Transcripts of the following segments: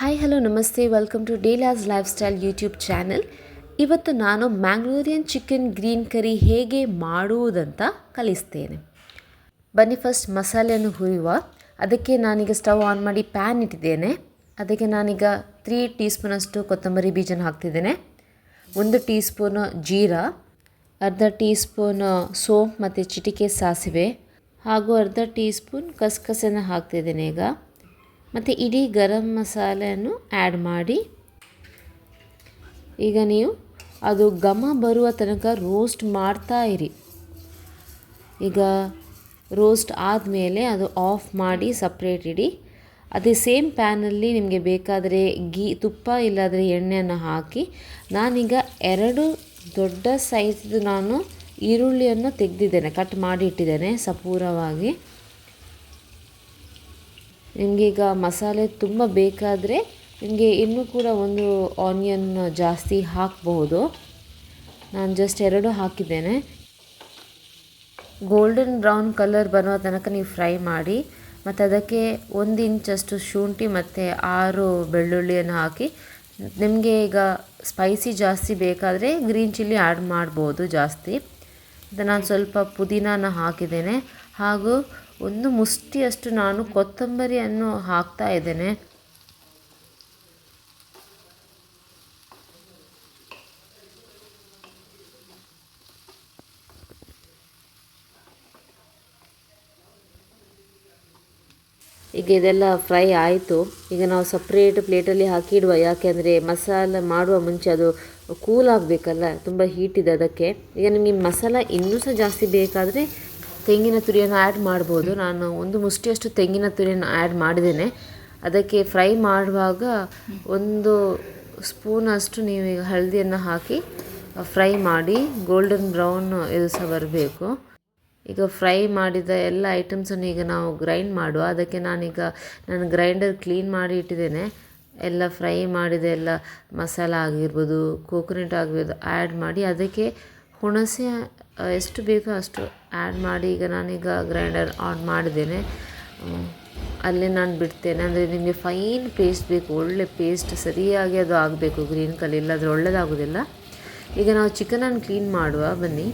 Hi hello ನಮಸ್ತೆ welcome to Dallas lifestyle YouTube channel. ಇವತ್ತು ನಾನು ಮ್ಯಾಂಗ್ಳೂರಿಯನ್ ಚಿಕನ್ ಗ್ರೀನ್ ಕರಿ ಹೇಗೆ ಮಾಡುವುದಂತ ಕಲಿಸ್ತೇನೆ. ಬನ್ನಿ ಫಸ್ಟ್ ಮಸಾಲೆಯನ್ನು ಹುರಿಯುವ. ಅದಕ್ಕೆ ನಾನೀಗ ಸ್ಟವ್ ಆನ್ ಮಾಡಿ ಪ್ಯಾನ್ ಇಟ್ಟಿದ್ದೇನೆ. ಅದಕ್ಕೆ ನಾನೀಗ 3 ಟೀ ಸ್ಪೂನಷ್ಟು ಕೊತ್ತಂಬರಿ ಬೀಜನ ಹಾಕ್ತಿದ್ದೇನೆ, 1 ಟೀ ಸ್ಪೂನ್ ಜೀರಾ, ಅರ್ಧ ಟೀ ಸ್ಪೂನ್ ಸೋಂಪು ಮತ್ತು ಚಿಟಿಕೆ ಸಾಸಿವೆ ಹಾಗೂ ಅರ್ಧ ಟೀ ಸ್ಪೂನ್ ಕಸಕಸನ್ನು ಹಾಕ್ತಿದ್ದೇನೆ ಈಗ. ಮತ್ತು ಇಡೀ ಗರಂ ಮಸಾಲೆಯನ್ನು ಆ್ಯಡ್ ಮಾಡಿ ಈಗ ನೀವು ಅದು ಘಮ ಬರುವ ತನಕ ರೋಸ್ಟ್ ಮಾಡ್ತಾ ಇರಿ. ಈಗ ರೋಸ್ಟ್ ಆದಮೇಲೆ ಅದು ಆಫ್ ಮಾಡಿ ಸಪ್ರೇಟ್ ಇಡಿ. ಅದೇ ಸೇಮ್ ಪ್ಯಾನಲ್ಲಿ ನಿಮಗೆ ಬೇಕಾದರೆ ತುಪ್ಪ ಇಲ್ಲಾದರೆ ಎಣ್ಣೆಯನ್ನು ಹಾಕಿ, ನಾನೀಗ 2 ದೊಡ್ಡ ಸೈಜ್ದು ಈರುಳ್ಳಿಯನ್ನು ತೆಗೆದಿದ್ದೇನೆ, ಕಟ್ ಮಾಡಿ ಇಟ್ಟಿದ್ದೇನೆ ಸಪೂರವಾಗಿ. ನಿಮಗೀಗ ಮಸಾಲೆ ತುಂಬ ಬೇಕಾದರೆ ನಿಮಗೆ ಇನ್ನೂ ಕೂಡ 1 ಆನಿಯನ್ ಜಾಸ್ತಿ ಹಾಕಬಹುದು. ನಾನು ಜಸ್ಟ್ 2 ಹಾಕಿದ್ದೇನೆ. ಗೋಲ್ಡನ್ ಬ್ರೌನ್ ಕಲರ್ ಬರುವ ತನಕ ನೀವು ಫ್ರೈ ಮಾಡಿ. ಮತ್ತು ಅದಕ್ಕೆ 1 ಇಂಚಷ್ಟು ಶುಂಠಿ ಮತ್ತು 6 ಬೆಳ್ಳುಳ್ಳಿಯನ್ನು ಹಾಕಿ. ನಿಮಗೆ ಈಗ ಸ್ಪೈಸಿ ಜಾಸ್ತಿ ಬೇಕಾದರೆ ಗ್ರೀನ್ ಚಿಲ್ಲಿ ಆ್ಯಡ್ ಮಾಡ್ಬೋದು ಜಾಸ್ತಿ. ಮತ್ತು ನಾನು ಸ್ವಲ್ಪ ಪುದೀನಾನ ಹಾಕಿದ್ದೇನೆ ಹಾಗೂ 1 ಮುಷ್ಟಿಯಷ್ಟು ನಾನು ಕೊತ್ತಂಬರಿಯನ್ನು ಹಾಕ್ತಾ ಇದ್ದೇನೆ. ಈಗ ಇದೆಲ್ಲ ಫ್ರೈ ಆಯಿತು. ಈಗ ನಾವು ಸಪ್ರೇಟ್ ಪ್ಲೇಟಲ್ಲಿ ಹಾಕಿಡುವ, ಯಾಕೆಂದರೆ ಮಸಾಲೆ ಮಾಡುವ ಮುಂಚೆ ಅದು ಕೂಲ್ ಆಗಬೇಕಲ್ಲ, ತುಂಬ ಹೀಟ್ ಇದೆ ಅದಕ್ಕೆ. ಈಗ ನಿಮಗೆ ಮಸಾಲ ಇನ್ನೂ ಸಹ ಜಾಸ್ತಿ ಬೇಕಾದರೆ ತೆಂಗಿನ ತುರಿಯನ್ನು ಆ್ಯಡ್ ಮಾಡ್ಬೋದು. ನಾನು 1 ಮುಷ್ಟಿಯಷ್ಟು ತೆಂಗಿನ ತುರಿಯನ್ನು ಆ್ಯಡ್ ಮಾಡಿದ್ದೇನೆ. ಅದಕ್ಕೆ ಫ್ರೈ ಮಾಡುವಾಗ 1 ಸ್ಪೂನಷ್ಟು ನೀವೀಗ ಹಳದಿಯನ್ನು ಹಾಕಿ ಫ್ರೈ ಮಾಡಿ, ಗೋಲ್ಡನ್ ಬ್ರೌನ್ ಇದು ಸಹ ಬರಬೇಕು. ಈಗ ಫ್ರೈ ಮಾಡಿದ ಎಲ್ಲ ಐಟಮ್ಸನ್ನು ಈಗ ನಾವು ಗ್ರೈಂಡ್ ಮಾಡುವ. ಅದಕ್ಕೆ ನಾನು ಗ್ರೈಂಡರ್ ಕ್ಲೀನ್ ಮಾಡಿ ಇಟ್ಟಿದ್ದೇನೆ. ಎಲ್ಲ ಫ್ರೈ ಮಾಡಿದ ಎಲ್ಲ ಮಸಾಲ ಆಗಿರ್ಬೋದು, ಕೋಕೋನಟ್ ಆಗಿರ್ಬೋದು ಆ್ಯಡ್ ಮಾಡಿ, ಅದಕ್ಕೆ ಹುಣಸೆ ಎಷ್ಟು ಬೇಕೋ ಅಷ್ಟು ಆ್ಯಡ್ ಮಾಡಿ ಈಗ ನಾನೀಗ ಗ್ರೈಂಡರ್ ಆನ್ ಮಾಡಿದ್ದೇನೆ. ಅಲ್ಲೇ ನಾನು ಬಿಡ್ತೇನೆ. ಅಂದರೆ ನಿಮಗೆ ಫೈನ್ ಪೇಸ್ಟ್ ಬೇಕು, ಒಳ್ಳೆ ಪೇಸ್ಟ್ ಸರಿಯಾಗಿ ಅದು ಆಗಬೇಕು ಗ್ರೀನ್ ಕಲರ್, ಇಲ್ಲಾದರೆ ಒಳ್ಳೆಯದಾಗೋದಿಲ್ಲ. ಈಗ ನಾವು ಚಿಕನನ್ನು ಕ್ಲೀನ್ ಮಾಡುವ ಬನ್ನಿ.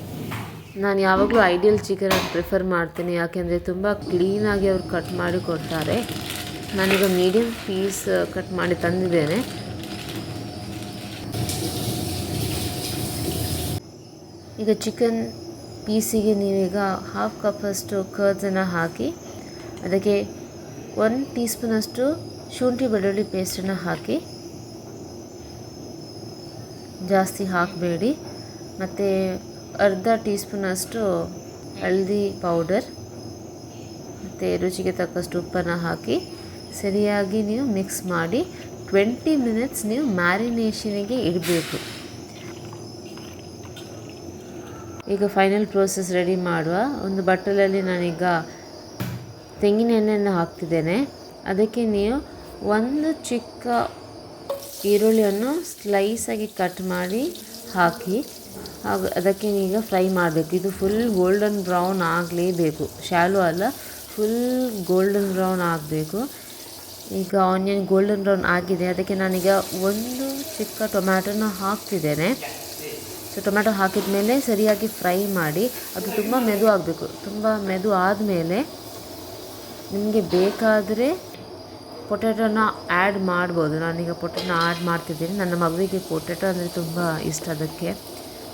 ನಾನು ಯಾವಾಗಲೂ ಐಡಿಯಲ್ ಚಿಕನನ್ನು ಪ್ರಿಫರ್ ಮಾಡ್ತೀನಿ, ಯಾಕೆಂದರೆ ತುಂಬ ಕ್ಲೀನಾಗಿ ಅವರು ಕಟ್ ಮಾಡಿ ಕೊಡ್ತಾರೆ. ನಾನೀಗ ಮೀಡಿಯಮ್ ಪೀಸ್ ಕಟ್ ಮಾಡಿ ತಂದಿದ್ದೇನೆ. ಈಗ ಚಿಕನ್ ಪೀಸಿಗೆ ನೀವೀಗ 1/2 ಕಪ್ಪಷ್ಟು ಕರ್ಡ್ಸನ್ನು ಹಾಕಿ, ಅದಕ್ಕೆ 1 ಟೀ ಸ್ಪೂನಷ್ಟು ಶುಂಠಿ ಬೆಳ್ಳುಳ್ಳಿ ಪೇಸ್ಟನ್ನು ಹಾಕಿ, ಜಾಸ್ತಿ ಹಾಕಬೇಡಿ. ಮತ್ತು ಅರ್ಧ ಟೀ ಸ್ಪೂನಷ್ಟು ಹಳದಿ ಪೌಡರ್ ಮತ್ತು ರುಚಿಗೆ ತಕ್ಕಷ್ಟು ಉಪ್ಪನ್ನು ಹಾಕಿ ಸರಿಯಾಗಿ ನೀವು ಮಿಕ್ಸ್ ಮಾಡಿ 20 ಮಿನಿಟ್ಸ್ ನೀವು ಮ್ಯಾರಿನೇಷನಿಗೆ ಇಡಬೇಕು. ಈಗ ಫೈನಲ್ ಪ್ರೋಸೆಸ್ ರೆಡಿ ಮಾಡುವ. ಒಂದು ಬಟ್ಟಲಲ್ಲಿ ನಾನೀಗ ತೆಂಗಿನ ಎಣ್ಣೆಯನ್ನು ಹಾಕ್ತಿದ್ದೇನೆ. ಅದಕ್ಕೆ ನೀವು 1 ಚಿಕ್ಕ ಈರುಳ್ಳಿಯನ್ನು ಸ್ಲೈಸಾಗಿ ಕಟ್ ಮಾಡಿ ಹಾಕಿ, ಹಾಗೂ ಅದಕ್ಕೆ ಈಗ ಫ್ರೈ ಮಾಡಬೇಕು. ಇದು ಫುಲ್ ಗೋಲ್ಡನ್ ಬ್ರೌನ್ ಆಗಲೇಬೇಕು, ಶಾಲೋ ಅಲ್ಲ, ಫುಲ್ ಗೋಲ್ಡನ್ ಬ್ರೌನ್ ಆಗಬೇಕು. ಈಗ ಆನಿಯನ್ ಗೋಲ್ಡನ್ ಬ್ರೌನ್ ಆಗಿದೆ. ಅದಕ್ಕೆ ನಾನೀಗ 1 ಚಿಕ್ಕ ಟೊಮ್ಯಾಟೊನ ಹಾಕ್ತಿದ್ದೇನೆ. ಸೊ ಟೊಮ್ಯಾಟೊ ಹಾಕಿದ ಮೇಲೆ ಸರಿಯಾಗಿ ಫ್ರೈ ಮಾಡಿ, ಅದು ತುಂಬ ಮೆದು ಆಗಬೇಕು. ತುಂಬ ಮೆದು ಆದಮೇಲೆ ನಿಮಗೆ ಬೇಕಾದರೆ ಪೊಟ್ಯಾಟೊನ ಆ್ಯಡ್ ಮಾಡ್ಬೋದು. ನಾನೀಗ ಪೊಟ್ಯಾಟೊನ ಆ್ಯಡ್ ಮಾಡ್ತಿದ್ದೀನಿ. ನನ್ನ ಮಗುವಿಗೆ ಪೊಟ್ಯಾಟೊ ಅಂದರೆ ತುಂಬ ಇಷ್ಟ, ಅದಕ್ಕೆ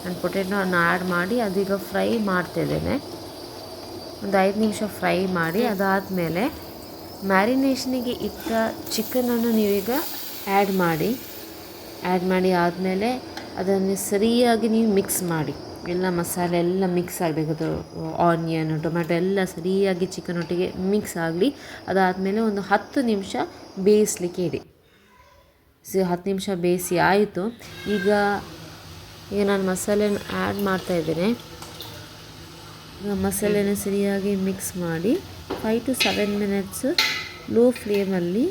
ನಾನು ಪೊಟ್ಯಾಟೊನ ಆ್ಯಡ್ ಮಾಡಿ ಅದೀಗ ಫ್ರೈ ಮಾಡ್ತಿದ್ದೇನೆ. ಒಂದು 5 ನಿಮಿಷ ಫ್ರೈ ಮಾಡಿ, ಅದಾದಮೇಲೆ ಮ್ಯಾರಿನೇಷನಿಗೆ ಇಟ್ಟ ಚಿಕನನ್ನು ನೀವೀಗ ಆ್ಯಡ್ ಮಾಡಿ ಆದಮೇಲೆ ಅದನ್ನು ಸರಿಯಾಗಿ ನೀವು ಮಿಕ್ಸ್ ಮಾಡಿ. ಎಲ್ಲ ಮಸಾಲೆ ಎಲ್ಲ ಮಿಕ್ಸ್ ಆಗಬೇಕು. ಅದು ಆನಿಯನ್ ಟೊಮ್ಯಾಟೊ ಎಲ್ಲ ಸರಿಯಾಗಿ ಚಿಕನೊಟ್ಟಿಗೆ ಮಿಕ್ಸ್ ಆಗಲಿ. ಅದಾದಮೇಲೆ ಒಂದು 10 ನಿಮಿಷ ಬೇಯಿಸಲಿಕ್ಕೆ ಇಡಿ. 10 ನಿಮಿಷ ಬೇಯಿಸಿ ಆಯಿತು. ಈಗ ನಾನು ಮಸಾಲೆನ ಆ್ಯಡ್ ಮಾಡ್ತಾಯಿದ್ದೇನೆ. ಈಗ ಮಸಾಲೆನ ಸರಿಯಾಗಿ ಮಿಕ್ಸ್ ಮಾಡಿ 5 to 7 ಮಿನಿಟ್ಸ್ ಲೋ ಫ್ಲೇಮಲ್ಲಿ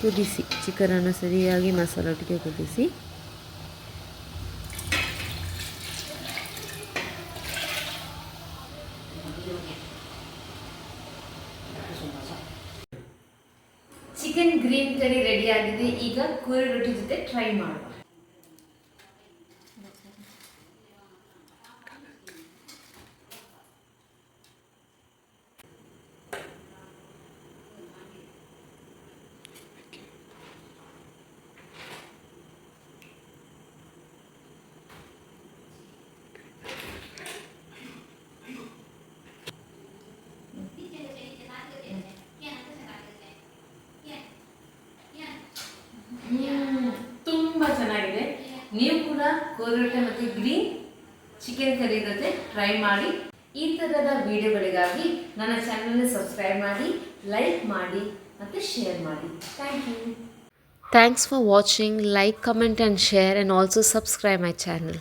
ಕುದಿಸಿ. ಚಿಕನನ್ನು ಸರಿಯಾಗಿ ಮಸಾಲೊಟ್ಟಿಗೆ ಕುದಿಸಿ. ಚಿಕನ್ ಗ್ರೀನ್ ಕರಿ ರೆಡಿ ಆಗಿದೆ. ಈಗ ಕೋರಿ ರೊಟ್ಟಿ ಜೊತೆ ಟ್ರೈ ಮಾಡುವ. ತುಂಬ ಚೆನ್ನಾಗಿದೆ. ನೀವು ಕೂಡ ಕೋರಿ ರೊಟ್ಟಿ ಮತ್ತು ಗ್ರೀನ್ ಚಿಕನ್ ಕರಿ ಜೊತೆ ಟ್ರೈ ಮಾಡಿ. ಈ ಥರದ ವಿಡಿಯೋಗಳಿಗಾಗಿ ನನ್ನ ಚಾನಲ್ನ ಸಬ್ಸ್ಕ್ರೈಬ್ ಮಾಡಿ, ಲೈಕ್ ಮಾಡಿ ಮತ್ತು ಶೇರ್ ಮಾಡಿ. Thank you. Thanks for watching. Like, comment and share, and also subscribe my channel.